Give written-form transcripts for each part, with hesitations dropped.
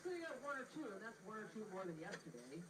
sitting at 1 or 2, and that's 1 or 2 more than yesterday.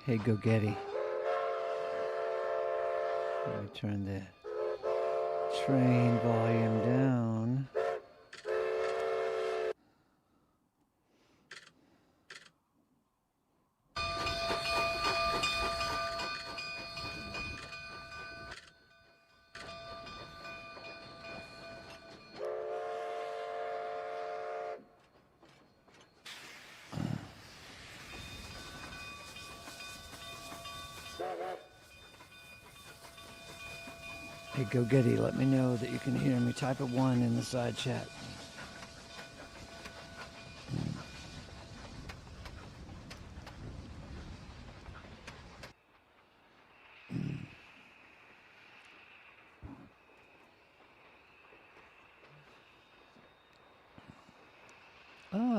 Hey, go Getty. Let me turn the train volume down. Hey, go Getty, let me know that you can hear me. Type a 1 in the side chat.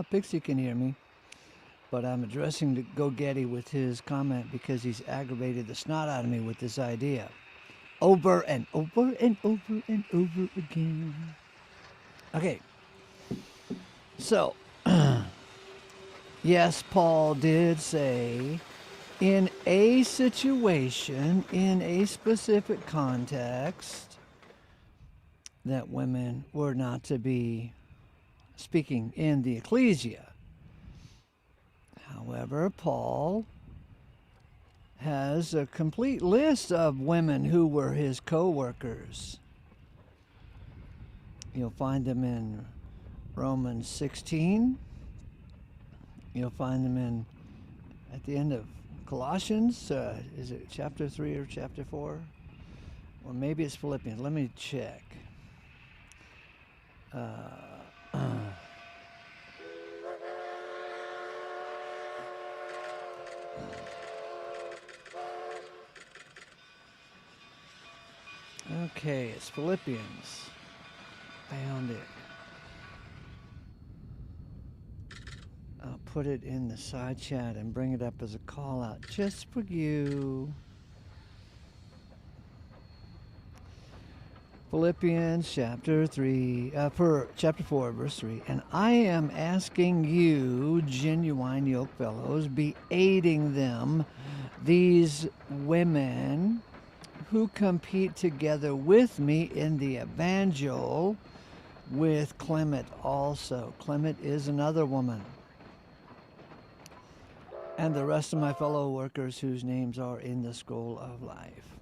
Pixie can hear me, but I'm addressing the Go Getty with his comment because he's aggravated the snot out of me with this idea. Over and over and over and over again. Okay. So, yes, Paul did say in a situation, in a specific context, that women were not to be speaking in the ecclesia. However, Paul has a complete list of women who were his co-workers. You'll find them in Romans 16. You'll find them at the end of Colossians. Is it chapter 3 or chapter 4? Or maybe it's Philippians. Let me check. Okay, it's Philippians. Found it. I'll put it in the side chat and bring it up as a call out just for you. Philippians chapter 4, verse 3. And I am asking you, genuine yoke fellows, be aiding them, these women who compete together with me in the evangel, with Clement also. Clement is another woman. And the rest of my fellow workers whose names are in the scroll of life.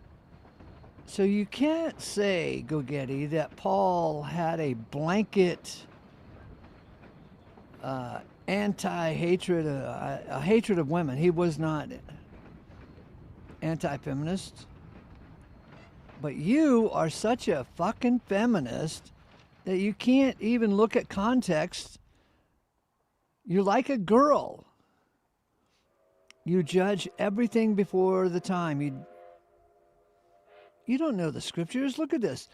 So you can't say, Go Getty, that Paul had a blanket anti-hatred, a hatred of women. He was not anti-feminist. But you are such a fucking feminist that you can't even look at context. You're like a girl. You judge everything before the time. You don't know the scriptures. Look at this.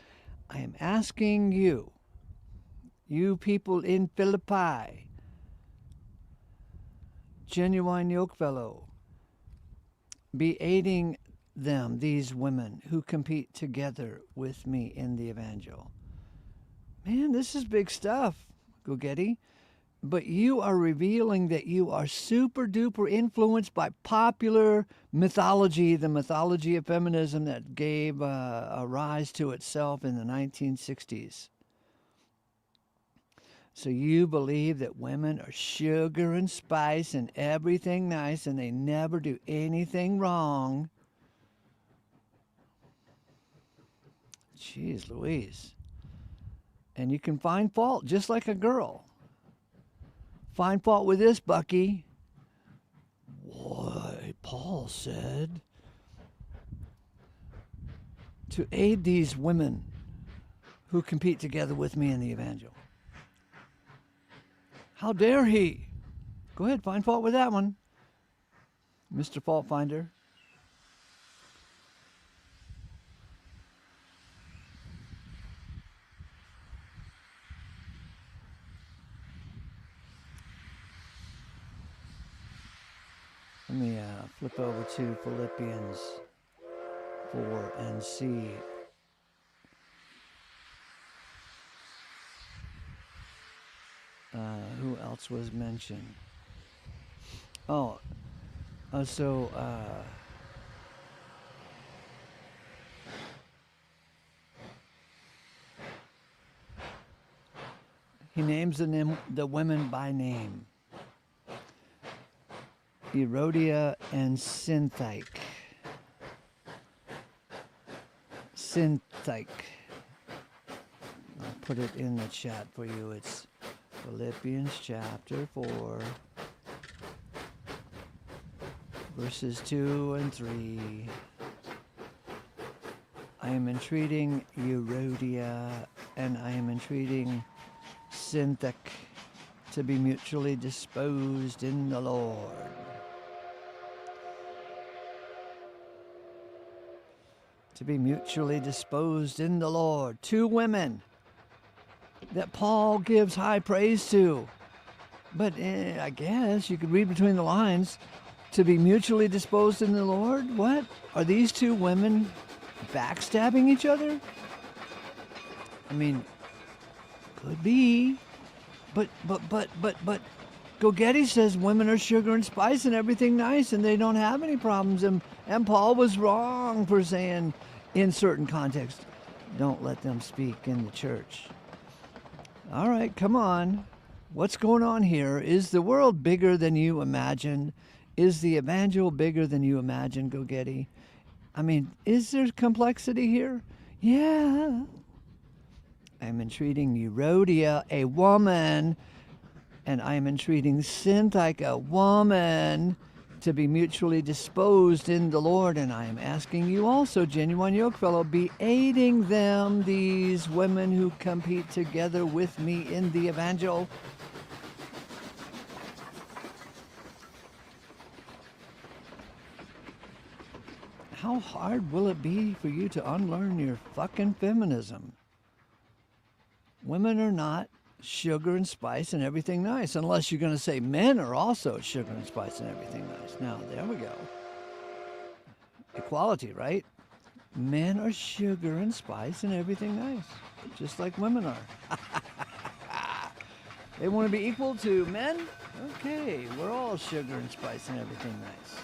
I am asking you, you people in Philippi, genuine yoke fellow, be aiding them, these women who compete together with me in the evangel. Man, this is big stuff, Go Getty. But you are revealing that you are super duper influenced by popular mythology, the mythology of feminism that gave a rise to itself in the 1960s. So you believe that women are sugar and spice and everything nice and they never do anything wrong. Jeez Louise. And you can find fault just like a girl. Find fault with this, Bucky. Why, Paul said to aid these women who compete together with me in the evangel. How dare he? Go ahead, find fault with that one, Mr. Fault Finder. Let me flip over to Philippians 4 and see who else was mentioned. Oh, So he names the women by name. Erodia and Syntyche. Syntyche. I'll put it in the chat for you. It's Philippians chapter 4, verses 2 and 3. I am entreating Erodia and I am entreating Syntyche to be mutually disposed in the Lord. To be mutually disposed in the Lord. Two women that Paul gives high praise to. But I guess you could read between the lines. To be mutually disposed in the Lord? What? Are these two women backstabbing each other? I mean, could be. But Gogetti says women are sugar and spice and everything nice and they don't have any problems. And Paul was wrong for saying in certain contexts, don't let them speak in the church. All right, come on. What's going on here? Is the world bigger than you imagined? Is the evangel bigger than you imagined, Gogetti? I mean, is there complexity here? Yeah. I'm entreating Erodia, a woman, and I am entreating Syntyche, a woman, to be mutually disposed in the Lord. And I am asking you also, Genuine Yokefellow, be aiding them, these women who compete together with me in the evangel. How hard will it be for you to unlearn your fucking feminism? Women are not sugar and spice and everything nice, unless you're going to say men are also sugar and spice and everything nice. Now, there we go. Equality, right? Men are sugar and spice and everything nice, just like women are. They want to be equal to men? Okay, we're all sugar and spice and everything nice.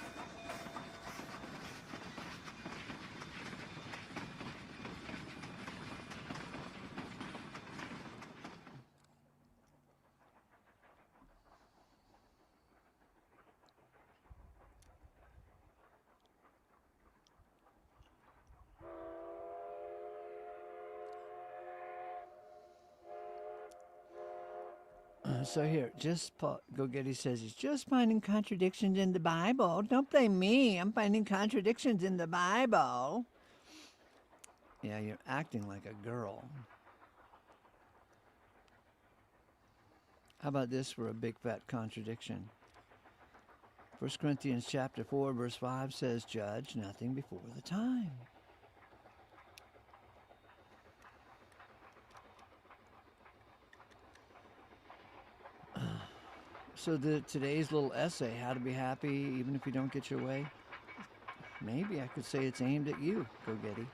So here, Gogetti says he's just finding contradictions in the Bible. Don't blame me. I'm finding contradictions in the Bible. Yeah, you're acting like a girl. How about this for a big fat contradiction? 1 Corinthians chapter 4, verse 5 says, judge nothing before the time. So today's little essay, How to Be Happy Even If You Don't Get Your Way, maybe I could say it's aimed at you, Gogetti.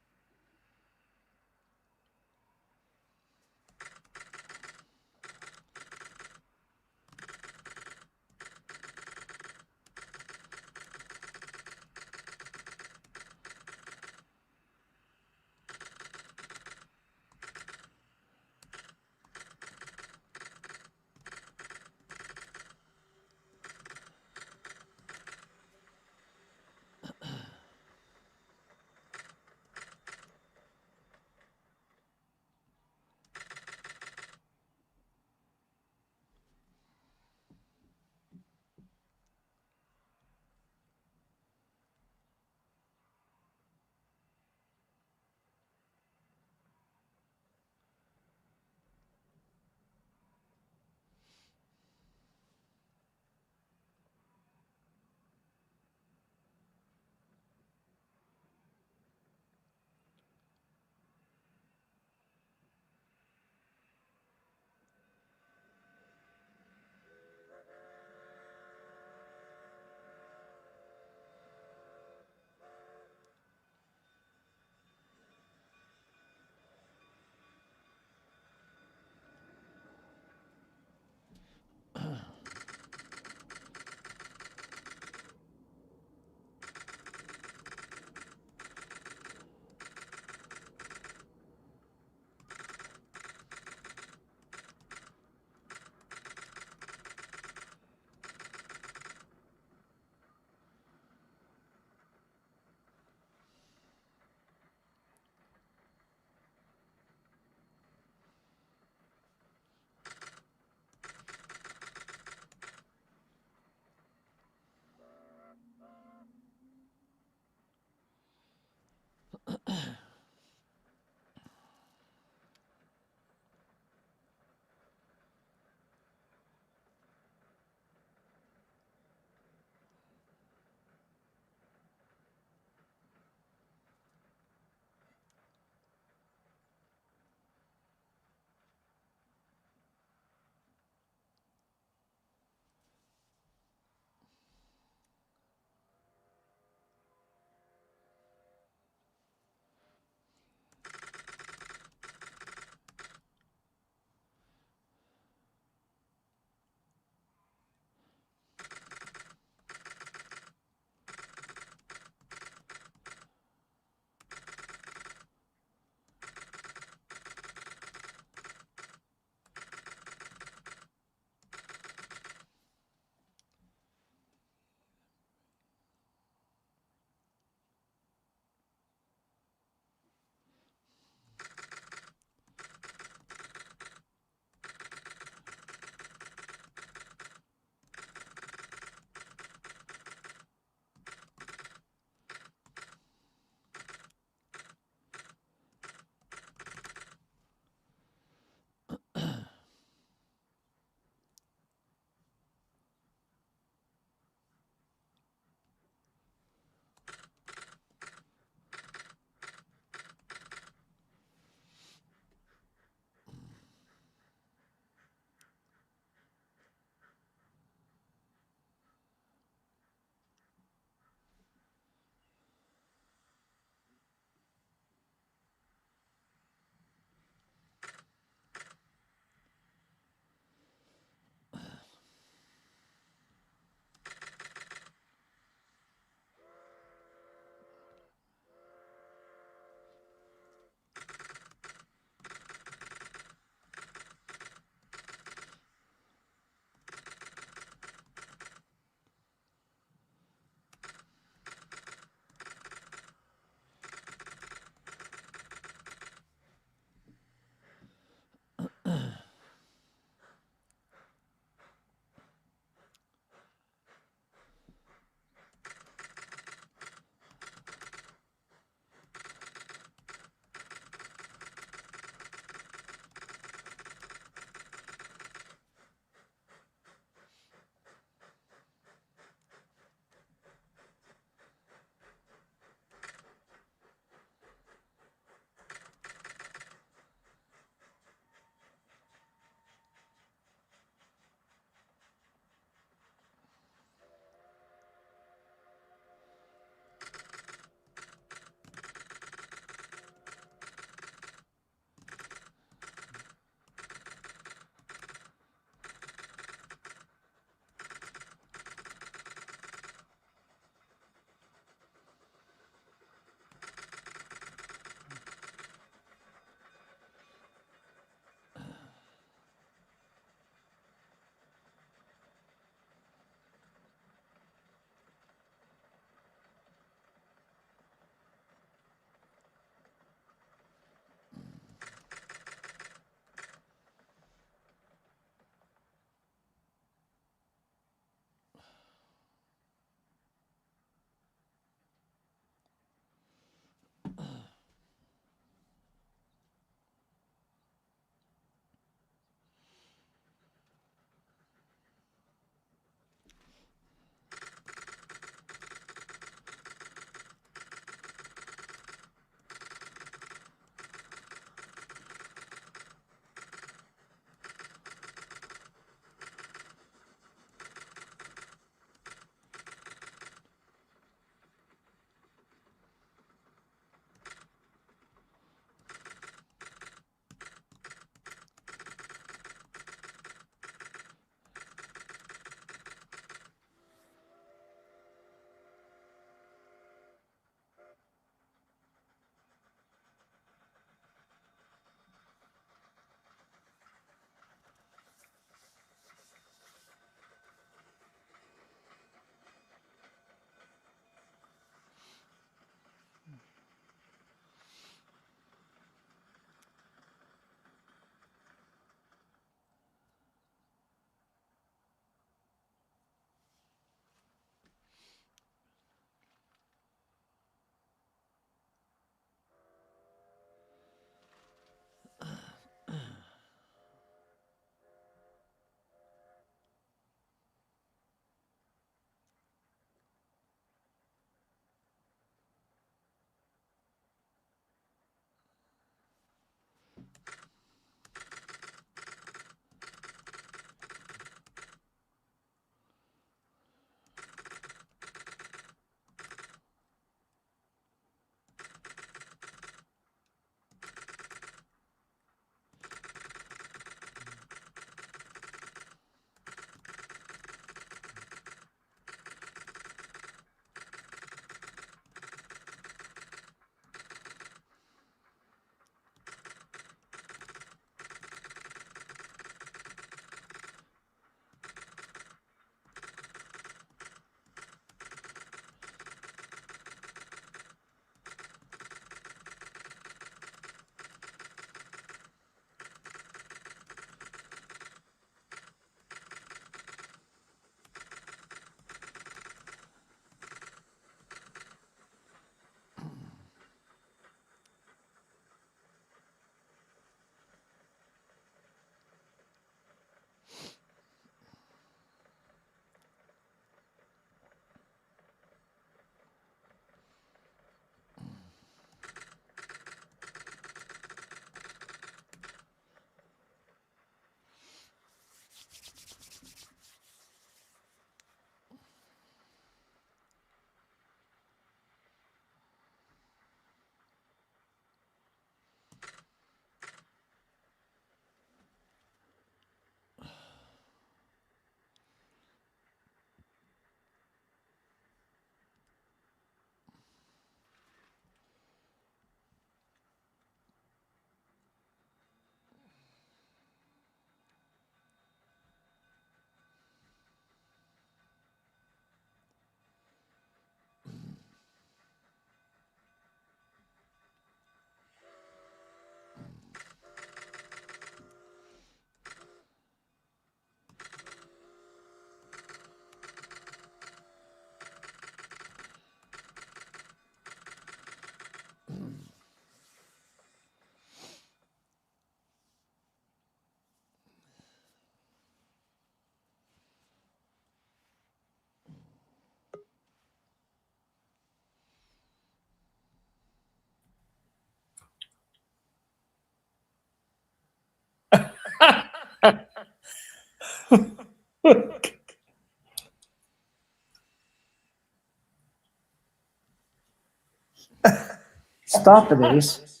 Stop it, Ace.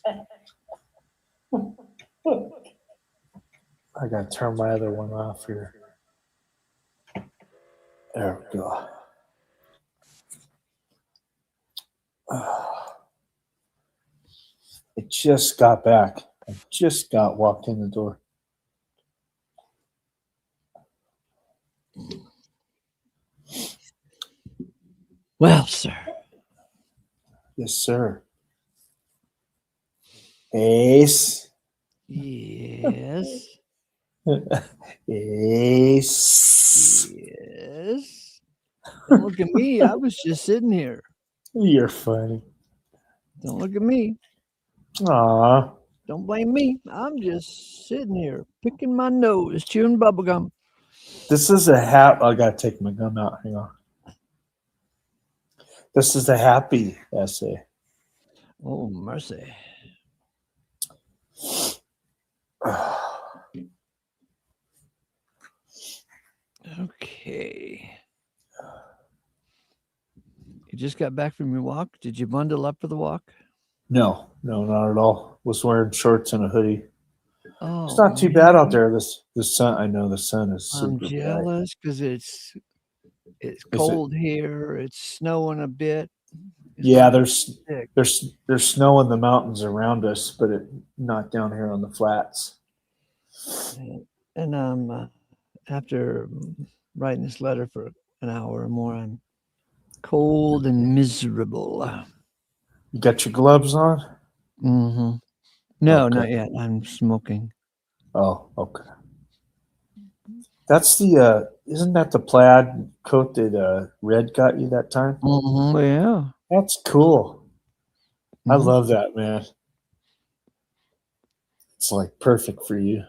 I gotta turn my other one off here. There we go. I just got back. I just walked in the door. Well, sir. Yes, sir. Ace. Yes. Ace. Yes. Don't look at me. I was just sitting here. You're funny. Don't look at me. Aw. Don't blame me. I'm just sitting here picking my nose, chewing bubblegum. This is a I gotta take my gum out. Hang on. This is a happy essay. Oh, mercy. Okay. You just got back from your walk? Did you bundle up for the walk? No, not at all. Was wearing shorts and a hoodie. Oh, It's not too bad out there. The sun. I know the sun is I'm super bright. jealous because it's cold here. It's snowing a bit. Yeah, there's snow in the mountains around us, but not down here on the flats. And after writing this letter for an hour or more, I'm cold and miserable. You got your gloves on? Mm-hmm. No, Okay. not yet. I'm smoking. Oh, okay. That's isn't that the plaid coat that Red got you that time? Mm-hmm. Yeah. That's cool. Mm-hmm. I love that, man. It's like perfect for you.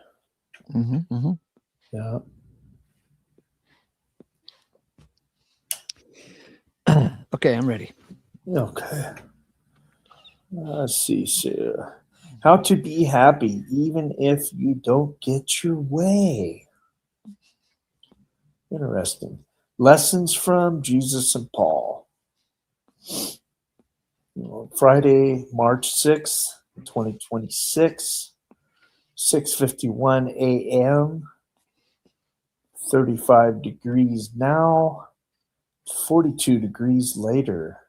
Mm-hmm. Mm-hmm. Yeah. Okay, I'm ready. Okay. Let's see, Sue. How to be happy even if you don't get your way. Interesting. Lessons from Jesus and Paul. Friday, March 6th, 2026, 6:51 a.m., 35 degrees now, 42 degrees later.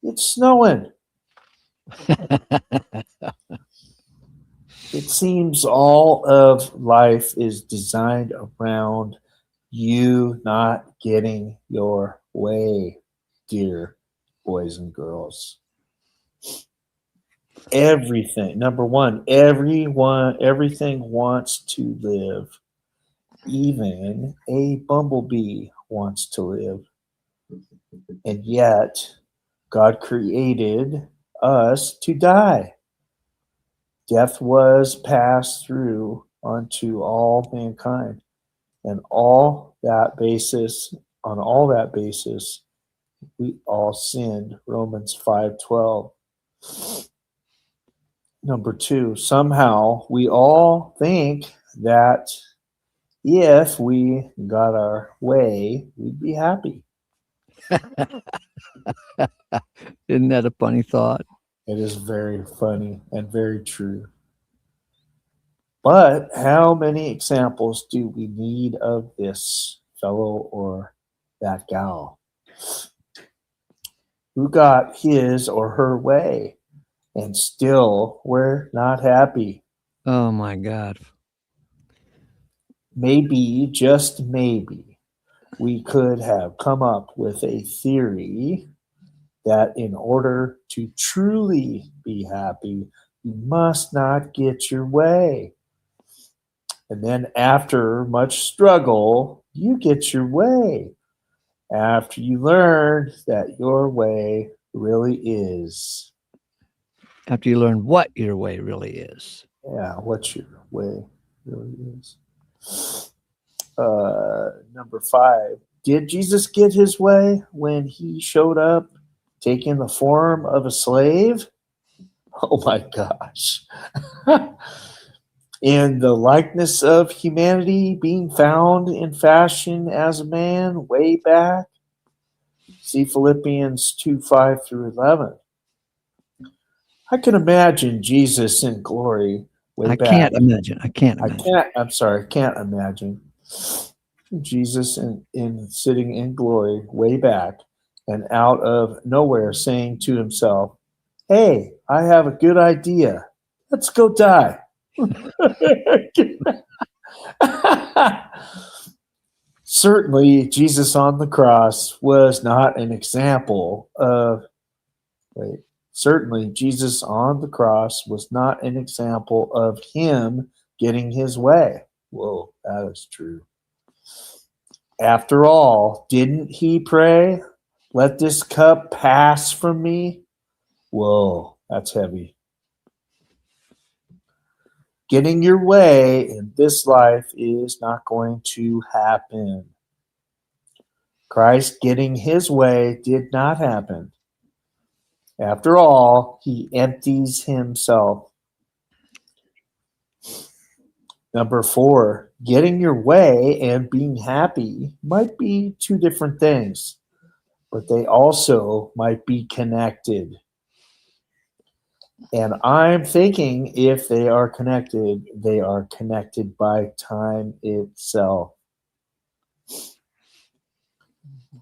It's snowing. It seems all of life is designed around you not getting your way, dear boys and girls. Everything, number one, everything wants to live. Even a bumblebee wants to live. And yet, God created us to die. Death was passed through onto all mankind. And on all that basis, we all sinned. Romans 5:12. Number two, somehow we all think that if we got our way, we'd be happy. Isn't that a funny thought? It is very funny and very true. But how many examples do we need of this fellow or that gal who got his or her way and still were not happy? Oh my God. Maybe, just maybe, we could have come up with a theory that in order to truly be happy, you must not get your way. And then after much struggle, you get your way. After you learn that your way really is. After you learn what your way really is. Yeah, what your way really is. Number 5. Did Jesus get his way when he showed up taking the form of a slave? Oh my gosh. in the likeness of humanity, being found in fashion as a man way back. See Philippians 2:5-11. I can imagine Jesus in glory way I back. can't imagine. I can't imagine. Can't imagine Jesus in sitting in glory way back and out of nowhere saying to himself, "Hey, I have a good idea. Let's go die." Certainly, Jesus on the cross was not an example of, certainly, Jesus on the cross was not an example of him getting his way. Whoa, that is true. After all, didn't he pray, "Let this cup pass from me"? Whoa, that's heavy. Getting your way in this life is not going to happen. Christ getting his way did not happen. After all, he empties himself. Number 4, getting your way and being happy might be two different things, but they also might be connected. And I'm thinking if they are connected by time itself.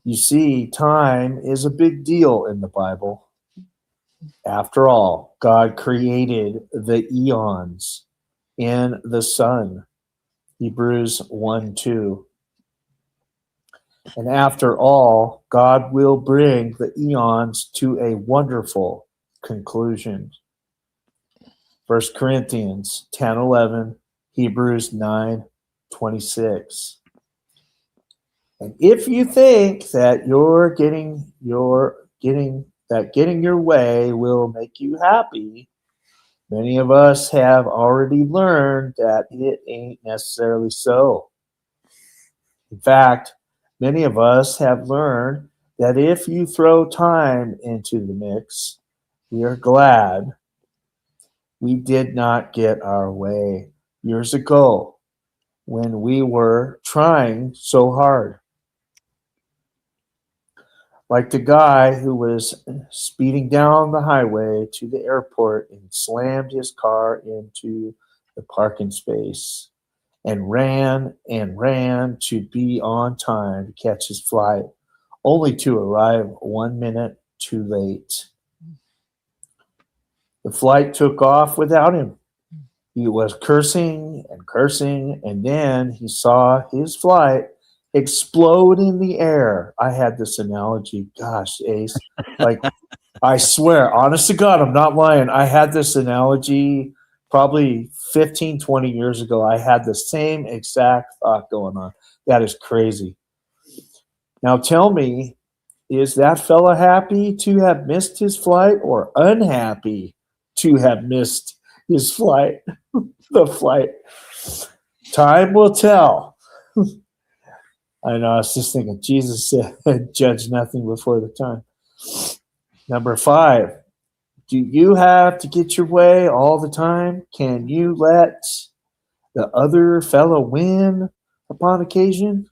You see, time is a big deal in the Bible. After all, God created the eons in the sun. Hebrews 1:2. And after all, God will bring the eons to a wonderful conclusion. 1 Corinthians 10:11, Hebrews 9:26. And if you think that getting your way will make you happy, many of us have already learned that it ain't necessarily so. In fact, many of us have learned that if you throw time into the mix, we are glad we did not get our way years ago when we were trying so hard. Like the guy who was speeding down the highway to the airport and slammed his car into the parking space and ran to be on time to catch his flight, only to arrive 1 minute too late. The flight took off without him. He was cursing, and then he saw his flight explode in the air. I had this analogy. Gosh, Ace. Like, I swear, honest to God, I'm not lying. I had this analogy probably 15, 20 years ago. I had the same exact thought going on. That is crazy. Now tell me, is that fella happy to have missed his flight or unhappy to have missed his flight? The flight. Time will tell. I know, I was just thinking, Jesus said, judge nothing before the time. Number 5, do you have to get your way all the time? Can you let the other fellow win upon occasion?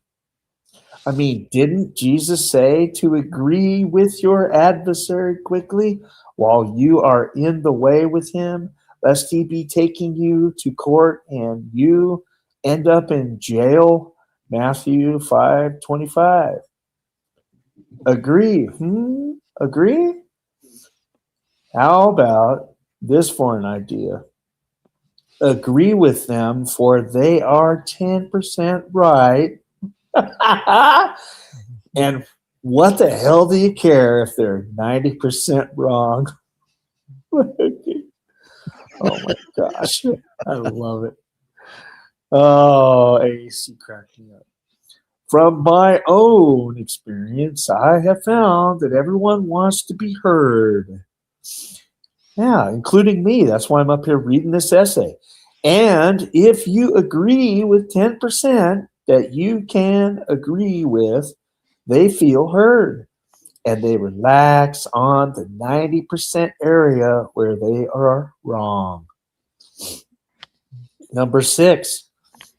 I mean, didn't Jesus say to agree with your adversary quickly while you are in the way with him, lest he be taking you to court and you end up in jail? Matthew 5:25. Agree. Agree? How about this for an idea? Agree with them, for they are 10% right. And what the hell do you care if they're 90% wrong? Oh my gosh. I love it. Oh, Ace, you cracked me up. From my own experience, I have found that everyone wants to be heard. Yeah, including me. That's why I'm up here reading this essay. And if you agree with 10% that you can agree with, they feel heard. And they relax on the 90% area where they are wrong. Number 6.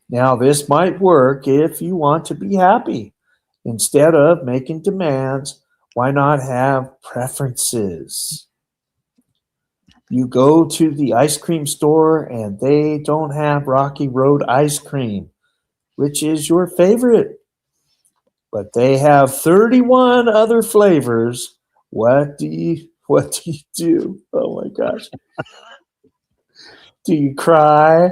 Now, this might work if you want to be happy. Instead of making demands, why not have preferences? You go to the ice cream store and they don't have Rocky Road ice cream, which is your favorite, but they have 31 other flavors. What do you do? Oh my gosh. Do you cry?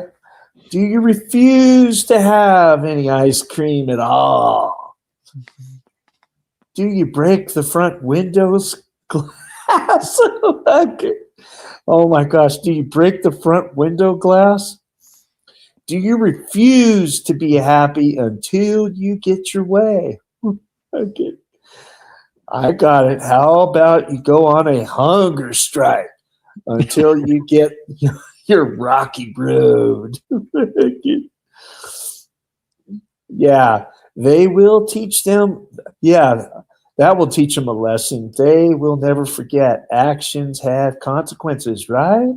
Do you refuse to have any ice cream at all? Do you break the front window's glass? Oh my gosh, do you break the front window glass? Do you refuse to be happy until you get your way? Okay. I got it. How about you go on a hunger strike until you get your Rocky Road? Yeah, they will teach them. Yeah, that will teach them a lesson. They will never forget. Actions have consequences, right?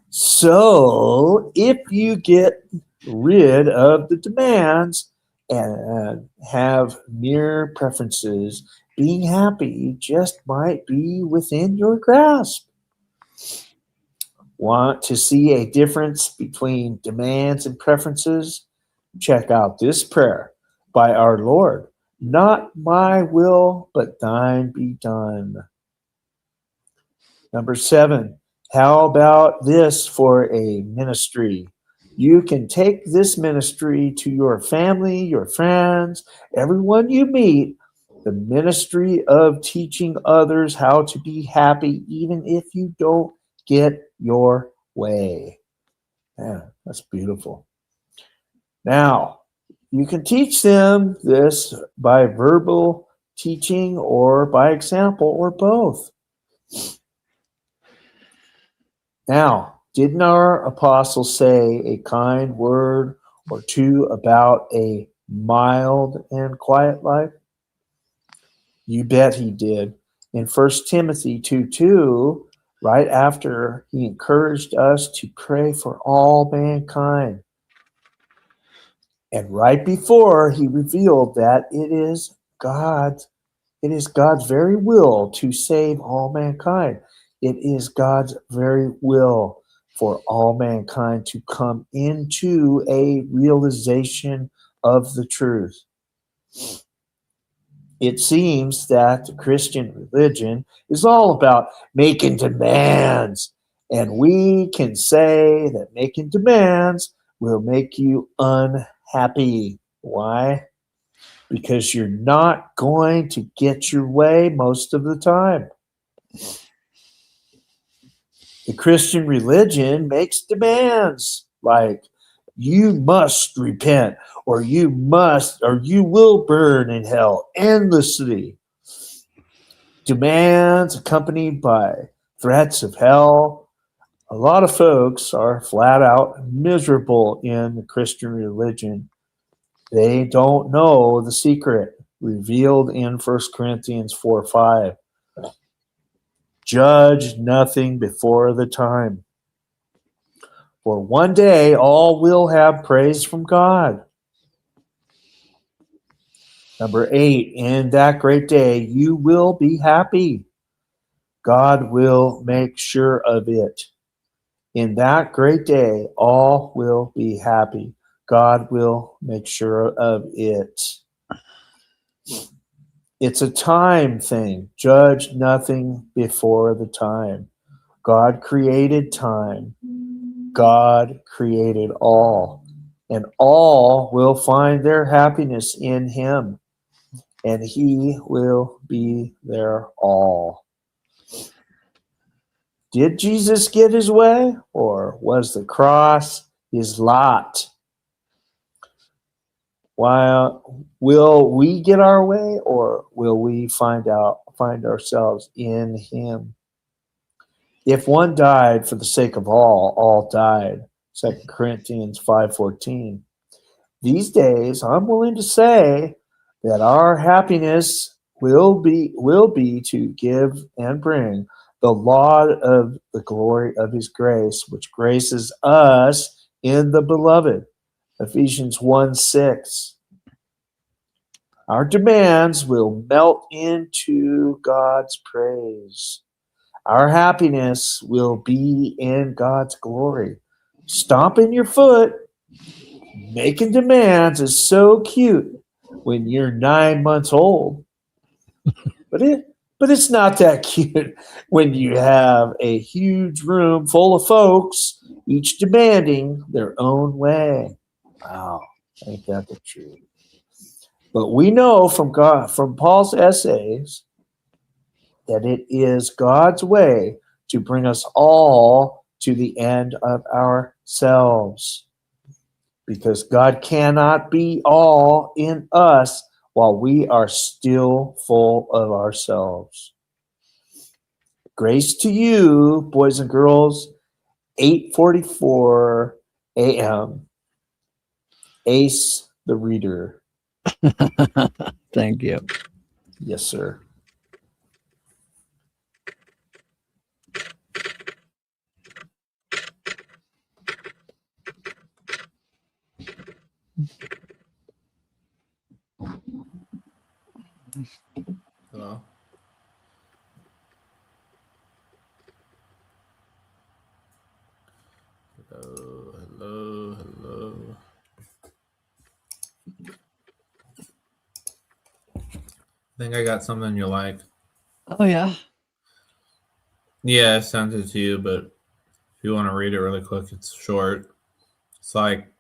So if you get rid of the demands and have mere preferences, being happy just might be within your grasp. Want to see a difference between demands and preferences? Check out this prayer by our Lord. Not my will, but thine be done. Number 7. How about this for a ministry? You can take this ministry to your family, your friends, everyone you meet, the ministry of teaching others how to be happy, even if you don't get your way. Yeah, that's beautiful. Now, you can teach them this by verbal teaching or by example or both. Now, didn't our apostle say a kind word or two about a mild and quiet life? You bet he did. In 1 Timothy 2:2, right after he encouraged us to pray for all mankind. And right before he revealed that it is God's very will to save all mankind. It is God's very will for all mankind to come into a realization of the truth. It seems that the Christian religion is all about making demands, and we can say that making demands will make you unhappy. Why? Because you're not going to get your way most of the time. The Christian religion makes demands like you must repent, or you will burn in hell endlessly. Demands accompanied by threats of hell. A lot of folks are flat out miserable in the Christian religion. They don't know the secret revealed in 1 Corinthians 4:5. Judge nothing before the time. For one day all will have praise from God. Number 8, in that great day you will be happy. God will make sure of it. In that great day all will be happy. God will make sure of it. It's a time thing. Judge nothing before the time. God created time. God created all. And all will find their happiness in him. And he will be their all. Did Jesus get his way? Or was the cross his lot? Will we get our way, or will we find ourselves in him? If one died for the sake of all died. 2 Corinthians 5:14. These days, I'm willing to say that our happiness will be to give and bring the laud of the glory of his grace, which graces us in the beloved. Ephesians 1:6. Our demands will melt into God's praise. Our happiness will be in God's glory. Stomping your foot, making demands is so cute when you're 9 months old. But it's not that cute when you have a huge room full of folks, each demanding their own way. Wow, ain't that the truth? But we know from Paul's essays, that it is God's way to bring us all to the end of ourselves. Because God cannot be all in us while we are still full of ourselves. Grace to you, boys and girls, 8:44 a.m. Ace the Reader. Thank you. Yes, sir. Hello. Hello. I think I got something you like. Oh, yeah. Yeah, I sent it to you, but if you want to read it really quick, it's short. It's like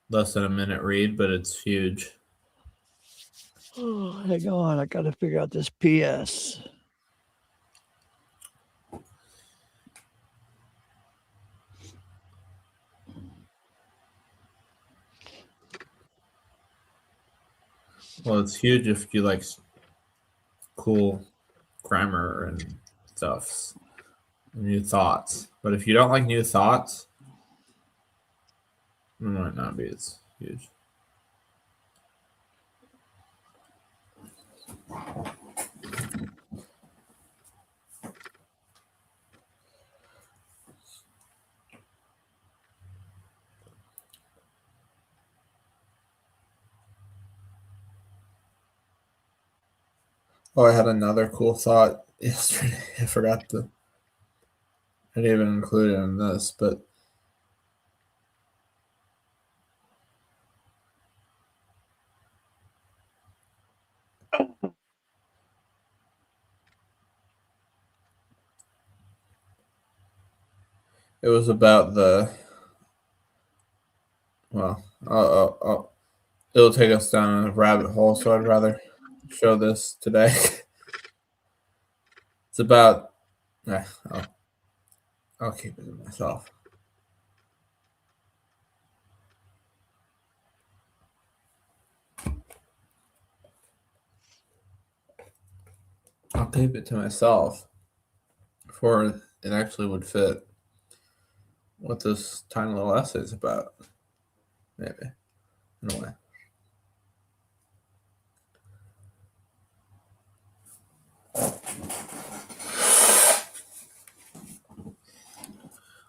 less than a minute read, but it's huge. Oh, hang on. I got to figure out this PS. Well, it's huge if you like cool grammar and stuff, new thoughts. But if you don't like new thoughts, it might not be as huge. Oh, I had another cool thought yesterday. I didn't even include it in this, but it was about it'll take us down a rabbit hole, so I'd rather show this today. It's about, I'll keep it to myself. I'll keep it to myself for it actually would fit what this tiny little essay is about. Maybe, in a way.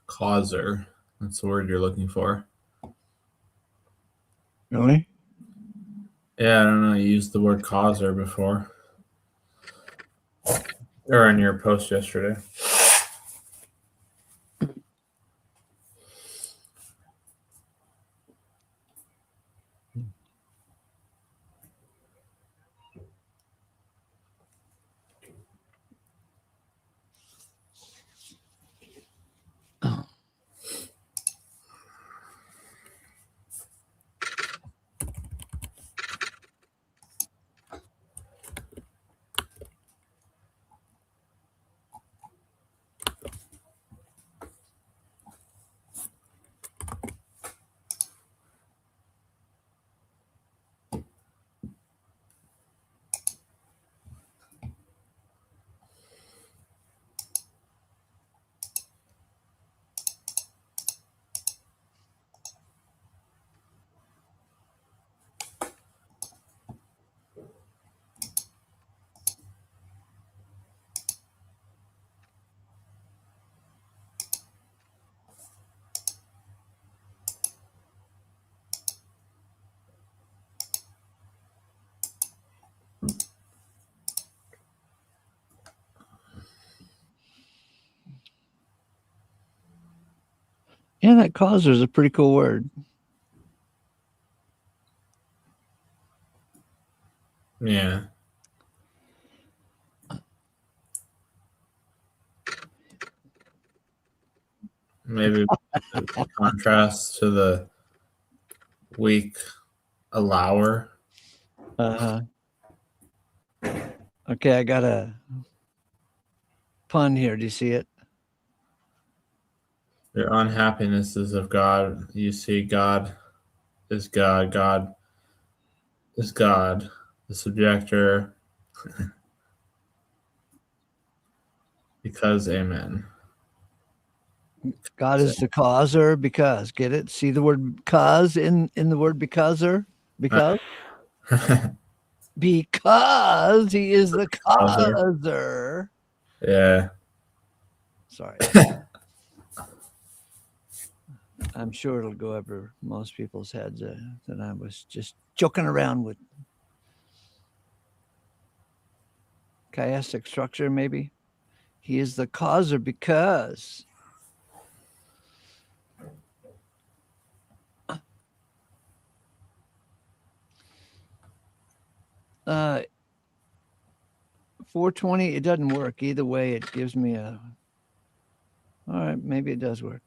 Causer. That's the word you're looking for. Really? Yeah, I don't know. You used the word causer before. Or in your post yesterday. Oh. Yeah, that causer is a pretty cool word. Yeah. Maybe contrast to the weak allower. Uh-huh. Okay, I got a pun here. Do you see it? Your unhappiness is of God. You see, God is God. God is God. The subjector. Because, amen. God is the causer because. Get it? See the word cause in the word becauser? Because? Because he is the causer. Yeah. Sorry. I'm sure it'll go over most people's heads that I was just joking around with. Chiastic structure, maybe. He is the causer because. Uh, 420, it doesn't work. Either way, it gives me a. All right, maybe it does work.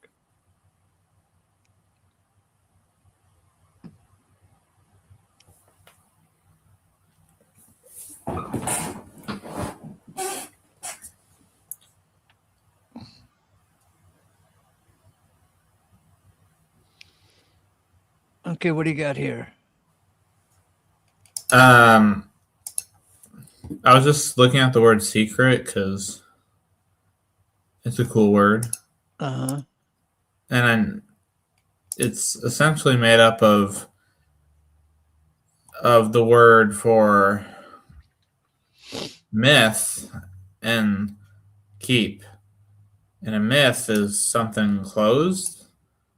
Okay, what do you got here? I was just looking at the word secret because it's a cool word. Uh-huh. And it's essentially made up of the word for myth and keep. And a myth is something closed,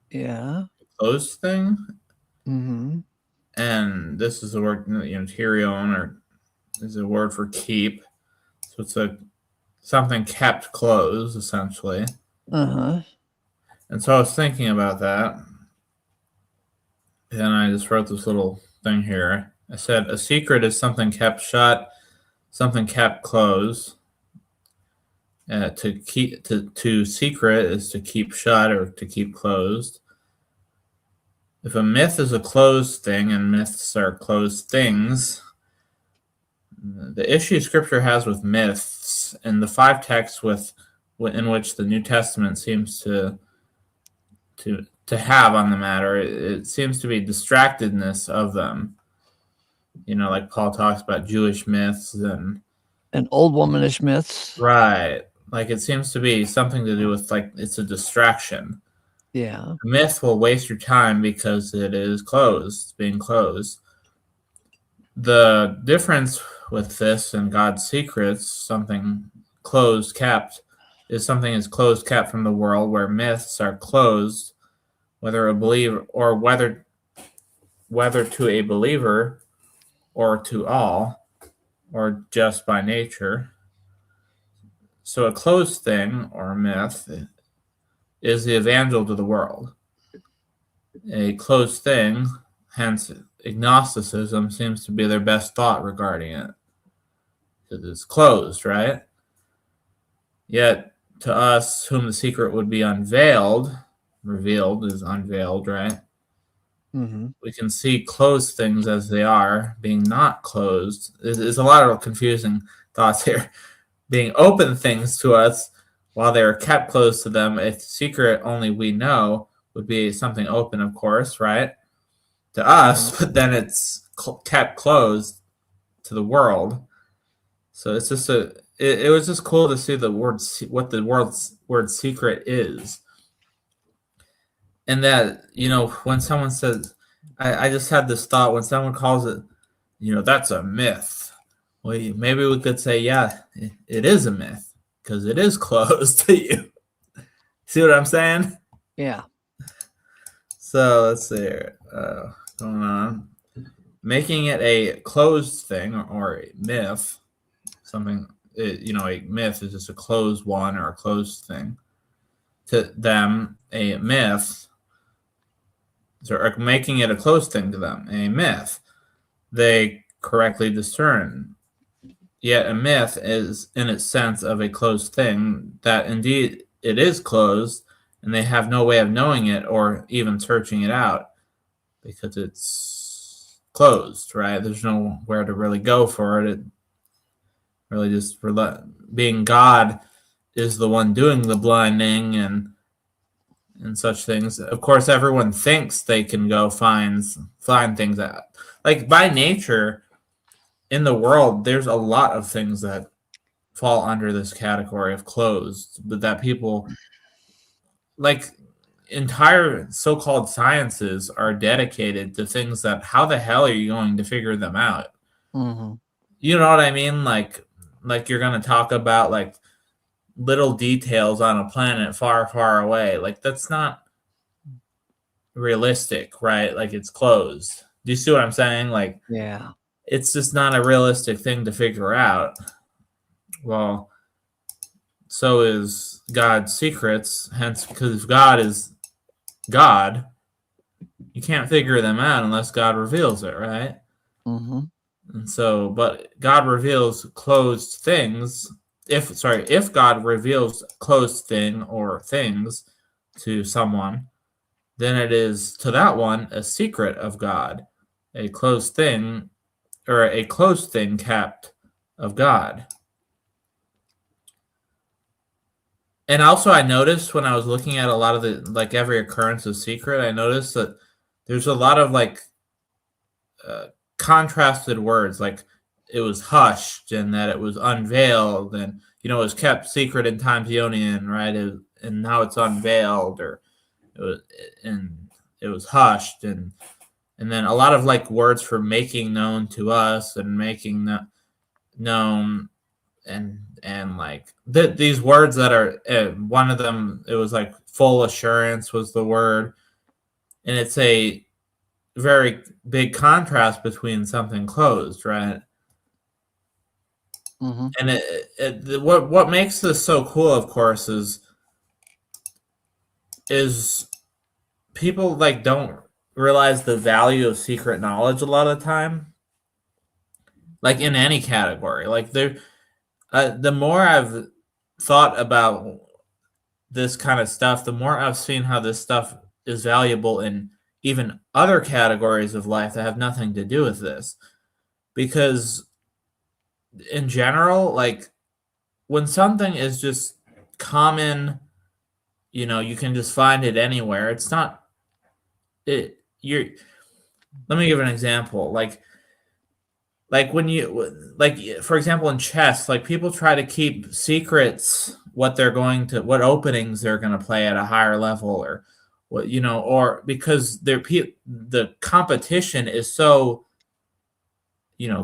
Yeah. closed thing. Mm-hmm. And this is the word, terion, or is a word for keep. So it's something kept closed, essentially. Uh-huh. And so I was thinking about that. And I just wrote this little thing here. I said, a secret is something kept shut, something kept closed. To secret is to keep shut or to keep closed. If a myth is a closed thing and myths are closed things, the issue Scripture has with myths and the 5 texts in which the New Testament seems to have on the matter, it seems to be distractedness of them. Like Paul talks about Jewish myths and old womanish myths. right. Like it seems to be something to do with it's a distraction. Yeah. A myth will waste your time because it is closed, being closed. The difference with this and God's secrets, something closed, kept, is something is closed, kept from the world, where myths are closed, whether a believer or whether to a believer or to all, or just by nature. So a closed thing or a myth is the evangel to the world. A closed thing, hence agnosticism, seems to be their best thought regarding it. Because it's closed, right? Yet to us, whom the secret would be unveiled, revealed is unveiled, right? Mm-hmm. We can see closed things as they are, being not closed. There's a lot of confusing thoughts here. Being open things to us while they are kept closed to them. A secret only we know would be something open, of course, right? To us, but then it's kept closed to the world. So it's just it was just cool to see what the word secret is. And that, when someone says, I just had this thought, when someone calls it, that's a myth. Well, maybe we could say, yeah, it is a myth because it is closed to you. See what I'm saying? Yeah. So let's see here. Going on. Making it a closed thing or a myth, something, a myth is just a closed one or a closed thing. to them a myth, or making it a closed thing to them, a myth, they correctly discern. Yet a myth is, in its sense, of a closed thing, that indeed it is closed, and they have no way of knowing it or even searching it out because it's closed, right? There's nowhere to really go for it. It really just being God is the one doing the blinding and such things. Of course, everyone thinks they can go find things out. Like by nature, in the world, there's a lot of things that fall under this category of closed, but that people like entire so-called sciences are dedicated to things that how the hell are you going to figure them out? Mm-hmm. You know what I mean? Like you're going to talk about like little details on a planet far, far away. Like that's not realistic, right? Like it's closed. Do you see what I'm saying? Like, Yeah. it's just not a realistic thing to figure out. Well, so is God's secrets. Hence, because God is God, you can't figure them out unless God reveals it, right? Mm-hmm. And so, but God reveals closed things. If God reveals closed thing or things to someone, then it is to that one a secret of God, a closed thing, or a closed thing kept of God. And also, I noticed when I was looking at a lot of the, like every occurrence of secret, I noticed that there's a lot of like contrasted words, like it was hushed and that it was unveiled, and it was kept secret in Times Ionian, right? And now it's unveiled, or it was hushed, and then a lot of like words for making known to us and making known, and like these words that are one of them, it was like full assurance was the word, and it's a very big contrast between something closed, right? Mm-hmm. And what makes this so cool, of course, is people like don't realize the value of secret knowledge a lot of the time, like in any category. Like the more I've thought about this kind of stuff, the more I've seen how this stuff is valuable in even other categories of life that have nothing to do with this. Because in general, like when something is just common, you can just find it anywhere. It's not it. Let me give an example. Like when for example, in chess, like people try to keep secrets what openings they're going to play at a higher level, or what, or because the competition is so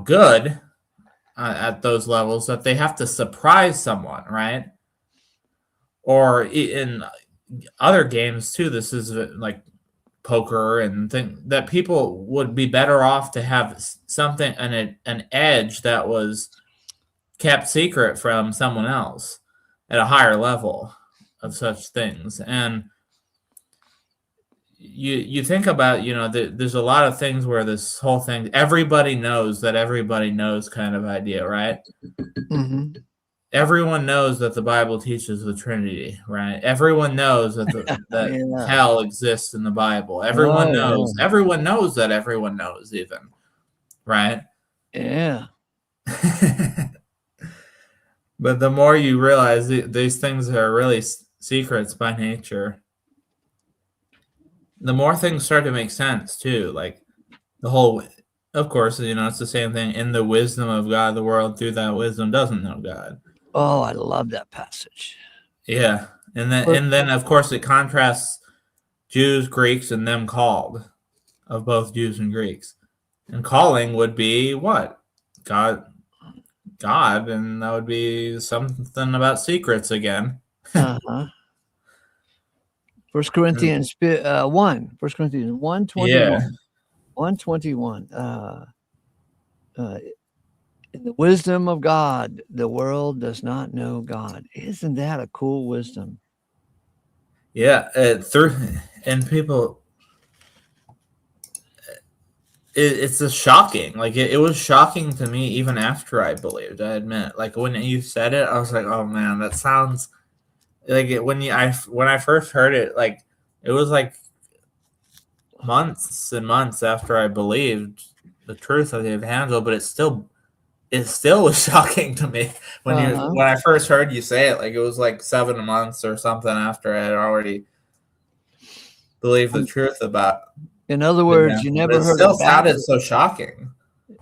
good at those levels that they have to surprise someone, right? Or in other games too, this is like poker and thing that people would be better off to have something, an edge that was kept secret from someone else at a higher level of such things. And you think about, there's a lot of things where this whole thing, everybody knows that everybody knows kind of idea, right? Mm-hmm. Everyone knows that the Bible teaches the Trinity, right? Everyone knows that that Yeah. hell exists in the Bible. Everyone knows. Yeah. Everyone knows that everyone knows, even, right? Yeah. But the more you realize these things are really secrets by nature, the more things start to make sense too. Like the whole, of course, it's the same thing. In the wisdom of God, the world through that wisdom doesn't know God. Oh, I love that passage. Yeah, and then of course it contrasts Jews, Greeks, and them called, of both Jews and Greeks. And calling would be what? God, and that would be something about secrets again. Uh-huh. 1 Corinthians 1. 1 Corinthians 1:21. Yeah. 1:21. In the wisdom of God, the world does not know God. Isn't that a cool wisdom? Yeah, through and people, it's just shocking. Like it was shocking to me even after I believed. I admit, like when you said it, I was like, oh man, that sounds like it, when I first heard it, like it was like months and months after I believed the truth of the evangel, but it still was shocking to me when I first heard you say it. Like it was like 7 months or something after I had already believed the truth about. In other words, you never heard. Still sounded so shocking.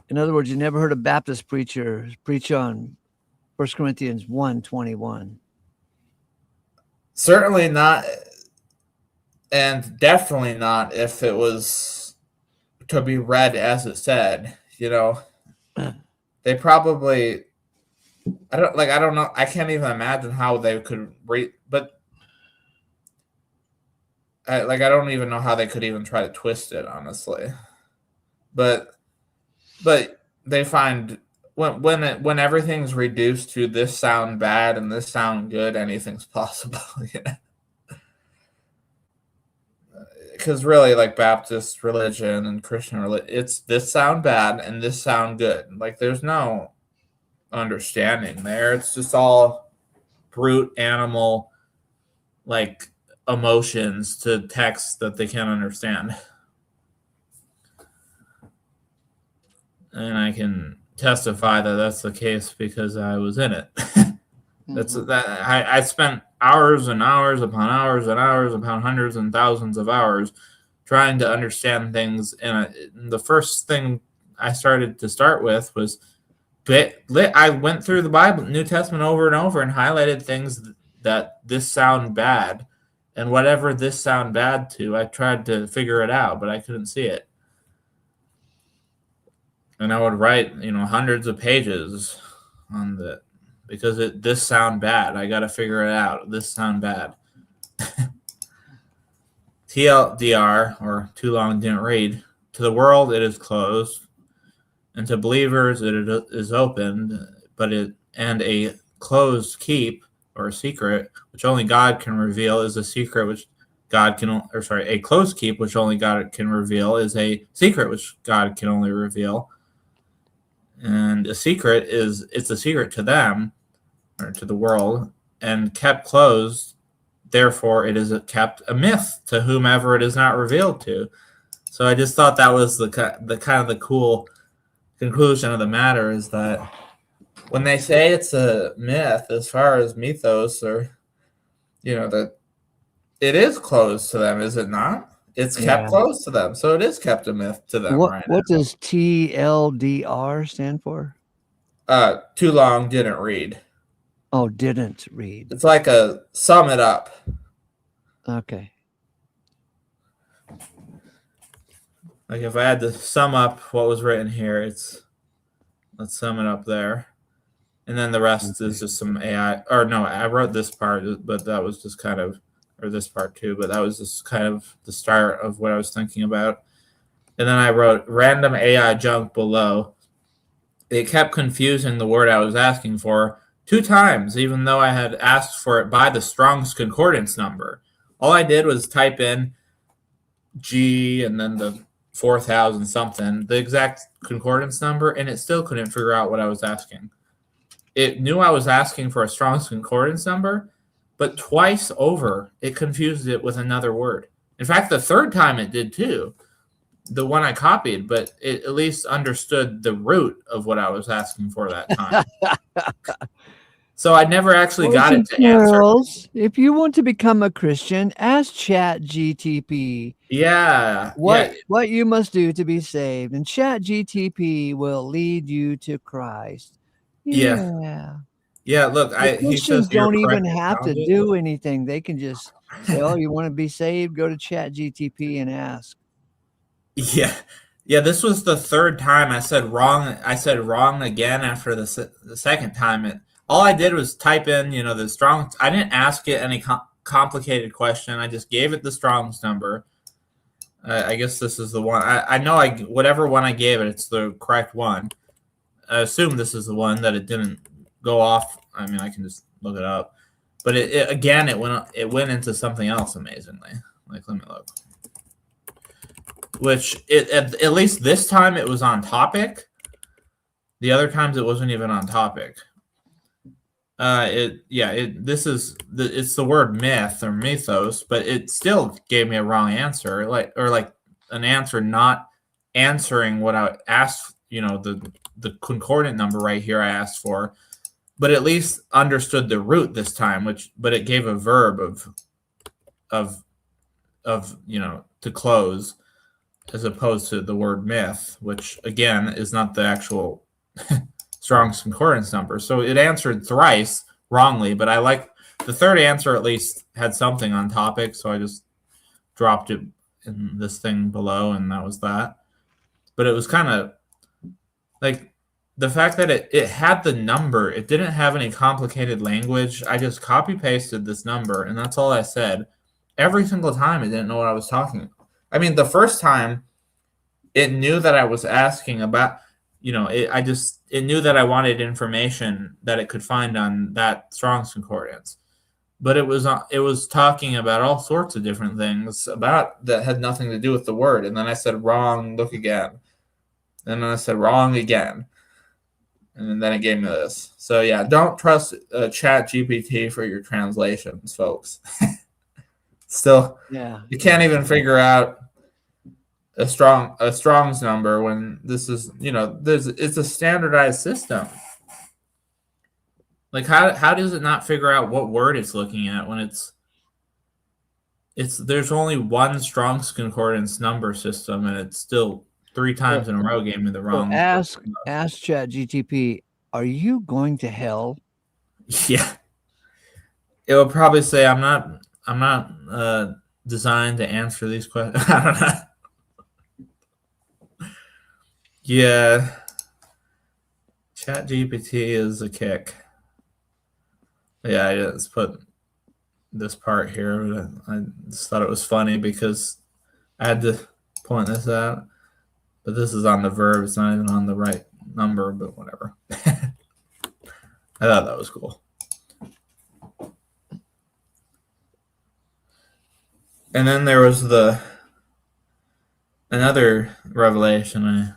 In other words, you never heard a Baptist preacher preach on 1 Corinthians 1:21. Certainly not, and definitely not if it was to be read as it said. You know, they probably. I don't know. I can't even imagine how they could read, but I don't even know how they could even try to twist it, honestly. But they find when everything's reduced to this sound bad and this sound good, anything's possible. Because really, like Baptist religion and Christian religion, it's this sound bad and this sound good. Like there's no understanding there. It's just all brute animal, like emotions to text that they can't understand. And I can testify that that's the case because I was in it. I spent hours and hours upon hours and hours upon hundreds and thousands of hours trying to understand things. And the first thing I started with was I went through the Bible, New Testament over and over and highlighted things that this sound bad. And whatever this sound bad to, I tried to figure it out, but I couldn't see it. And I would write, hundreds of pages on the because this sound bad. I got to figure it out. This sound bad. TLDR, or too long didn't read. To the world it is closed, and to believers it is opened, and a closed keep or a secret which only God can reveal is a secret which a closed keep which only God can reveal is a secret which God can only reveal. And a secret it's a secret to them or to the world and kept closed. Therefore, it is kept a myth to whomever it is not revealed to. So I just thought that was the kind of the cool conclusion of the matter is that when they say it's a myth, as far as mythos, or that it is closed to them, is it not? It's kept close to them, so it is kept a myth to them. What does TLDR stand for? Too long didn't read. Oh, didn't read. It's like a sum it up. Okay. Like if I had to sum up what was written here, let's sum it up there. And then the rest is just some AI. Or no, I wrote this part, but that was just kind of, or this part too, but that was just kind of the start of what I was thinking about. And then I wrote random AI junk below. It kept confusing the word I was asking for 2 times, even though I had asked for it by the Strong's Concordance number. All I did was type in G and then the 4,000 something, the exact concordance number, and it still couldn't figure out what I was asking. It knew I was asking for a Strong's Concordance number, but twice over, it confused it with another word. In fact, the 3rd time it did too, the one I copied, but it at least understood the root of what I was asking for that time. So I never actually got it to answer. If you want to become a Christian, ask ChatGTP. Yeah. What you must do to be saved, and ChatGTP will lead you to Christ. Yeah. Look, Christians don't even have to do anything. They can just say, "Oh, you want to be saved? Go to ChatGTP and ask." Yeah. This was the 3rd time I said wrong. I said wrong again after the 2nd time. All I did was type in, the Strong's. I didn't ask it any complicated question. I just gave it the Strong's number. I guess this is the one. I know whatever one I gave it, it's the correct one. I assume this is the one that it didn't go off. I mean, I can just look it up. But it went into something else amazingly. Like, let me look. Which at least this time it was on topic. The other times it wasn't even on topic. It's the word myth or mythos, but it still gave me a wrong answer, like an answer not answering what I asked. The concordant number right here I asked for, but at least understood the root this time. But it gave a verb of to close, as opposed to the word myth, which again is not the actual Strong's concordance number. So it answered thrice wrongly, but I like the third answer at least had something on topic, so I just dropped it in this thing below, and that was that. But it was kind of like the fact that it had the number, it didn't have any complicated language. I just copy pasted this number, and that's all I said. Every single time it didn't know what I was talking about. I mean, the first time it knew that I was asking about, it knew that I wanted information that it could find on that Strong's concordance. But it was talking about all sorts of different things about that had nothing to do with the word. And then I said, wrong, look again. And then I said, wrong again. And then it gave me this. So yeah, don't trust Chat GPT for your translations, folks. Still, Yeah. you can't even figure out a Strong's number when this is, it's a standardized system. Like how does it not figure out what word it's looking at when there's only one Strong's concordance number system, and it's still 3 times in a row gave me the wrong. So ask ChatGPT, are you going to hell? Yeah. It will probably say I'm not designed to answer these questions. I don't know. Yeah. ChatGPT is a kick. Yeah, I just put this part here. I just thought it was funny because I had to point this out. But this is on the verb. It's not even on the right number, but whatever. I thought that was cool. And then there was another revelation I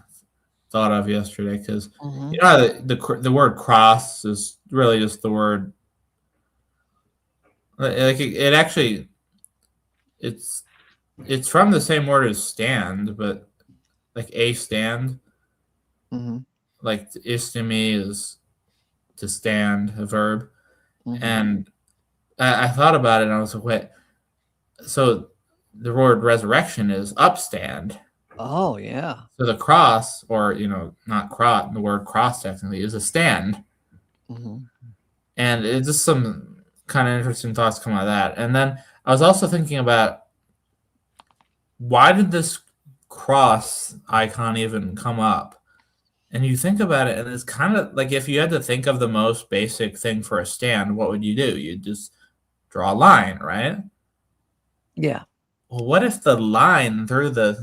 thought of yesterday, because you know how the word cross is really just the word, like it actually it's from the same word as stand, but like a stand. Mm-hmm. Like istemi is to stand, a verb. Mm-hmm. And I thought about it and I was like, wait, so the word resurrection is upstand. Oh, yeah. So the cross, or, not cross, the word cross technically is a stand. Mm-hmm. And it's just some kind of interesting thoughts come out of that. And then I was also thinking about, why did this cross icon even come up? And you think about it, and it's kind of like, if you had to think of the most basic thing for a stand, what would you do? You'd just draw a line, right? Yeah. Well, what if the line through the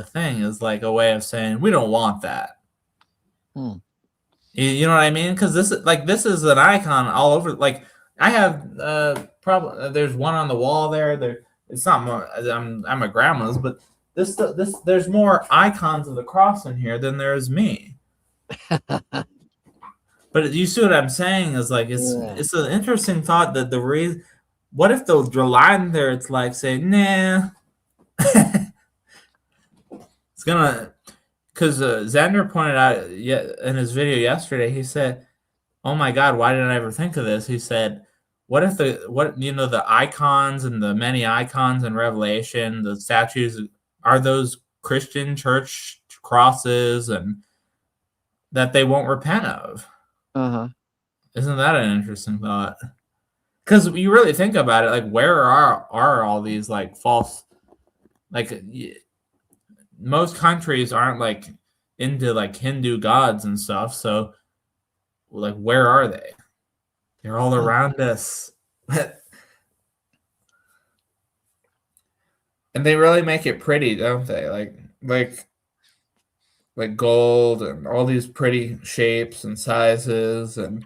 thing is like a way of saying we don't want that? Hmm. You know what I mean? Because this is an icon all over. Like I have probably there's one on the wall there. It's not more. I'm a grandma's, but this there's more icons of the cross in here than there is me. But you see what I'm saying is like it's an interesting thought that the reason. What if the line there, it's like saying, nah. It's gonna, because Xander pointed out in his video yesterday, he said, oh my God, why didn't I ever think of this? He said, what if the icons and the many icons in Revelation, the statues, are those Christian church crosses and that they won't repent of? Uh-huh. Isn't that an interesting thought? Because you really think about it, like where are all these like false, like most countries aren't like into like Hindu gods and stuff. So like, where are they? They're all around us. And they really make it pretty, don't they? Like gold and all these pretty shapes and sizes, and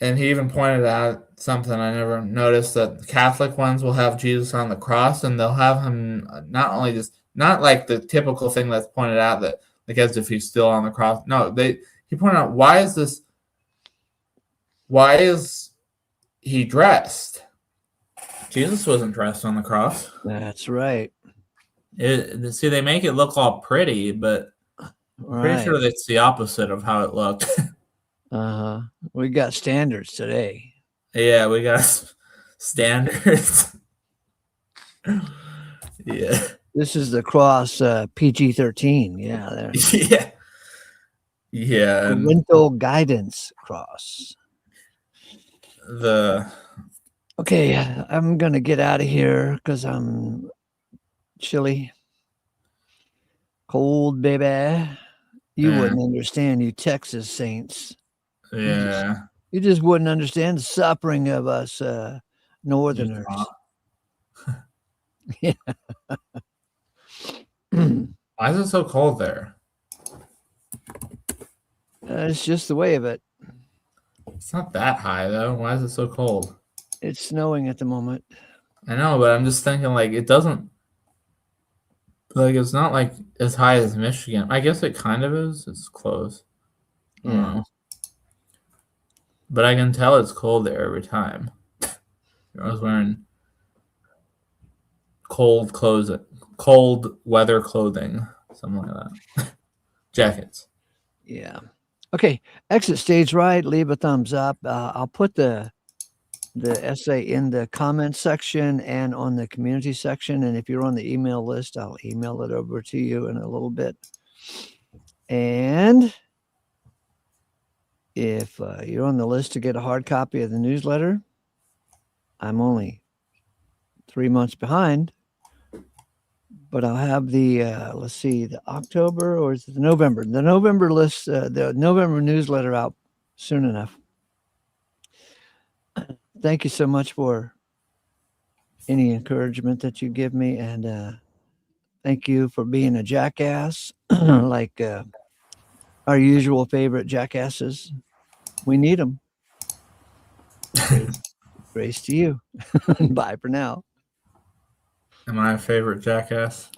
And he even pointed out something I never noticed, that the Catholic ones will have Jesus on the cross, and they'll have him not only just not like the typical thing that's pointed out that like as if he's still on the cross. No, he pointed out, why is he dressed? Jesus wasn't dressed on the cross. That's right. See, they make it look all pretty, but I'm pretty sure that's the opposite of how it looked. Uh-huh. We got standards today. Yeah, we got standards. Yeah. This is the cross PG-13. Yeah, there. Yeah. Yeah. Parental guidance cross. Okay, I'm going to get out of here because I'm chilly. Cold, baby. You wouldn't understand, you Texas saints. Yeah. You just wouldn't understand the suffering of us northerners. Yeah. Why is it so cold there? It's just the way of it. It's not that high, though. Why is it so cold? It's snowing at the moment. I know, but I'm just thinking, like, it doesn't... Like, it's not, like, as high as Michigan. I guess it kind of is. It's close. I don't know. But I can tell it's cold there every time. I was wearing cold clothes, cold weather clothing, something like that. Jackets. Yeah. Okay. Exit stage right. Leave a thumbs up. I'll put the essay in the comments section and on the community section. And if you're on the email list, I'll email it over to you in a little bit. And if you're on the list to get a hard copy of the newsletter, I'm only 3 months behind, but I'll have the, let's see, the October or is it the November? The November list, the November newsletter out soon enough. Thank you so much for any encouragement that you give me. And thank you for being a jackass, like our usual favorite jackasses. We need them. Grace to you. Bye for now. Am I a favorite jackass?